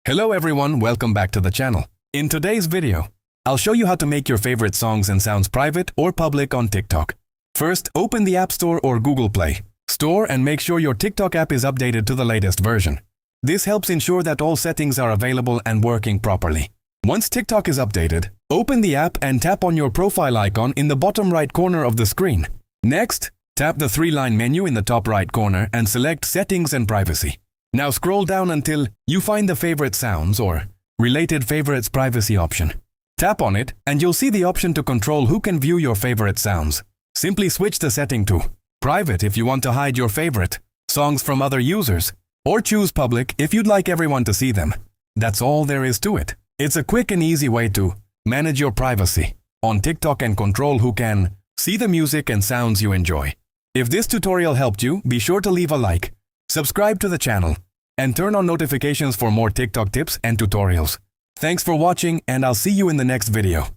Hello everyone, welcome back to the channel. In today's video, I'll show you how to make your favorite songs and sounds private or public on TikTok. First, open the App Store or Google Play Store and make sure your TikTok app is updated to the latest version. This helps ensure that all settings are available and working properly. Once TikTok is updated, open the app and tap on your profile icon in the bottom right corner of the screen. Next, tap the three-line menu in the top right corner and select Settings and Privacy. Now scroll down until you find the Favorite Sounds or Related Favorites Privacy option. Tap on it and you'll see the option to control who can view your favorite sounds. Simply switch the setting to Private if you want to hide your favorite songs from other users, or choose Public if you'd like everyone to see them. That's all there is to it. It's a quick and easy way to manage your privacy on TikTok and control who can see the music and sounds you enjoy. If this tutorial helped you, be sure to leave a like, subscribe to the channel, and turn on notifications for more TikTok tips and tutorials. Thanks for watching, and I'll see you in the next video.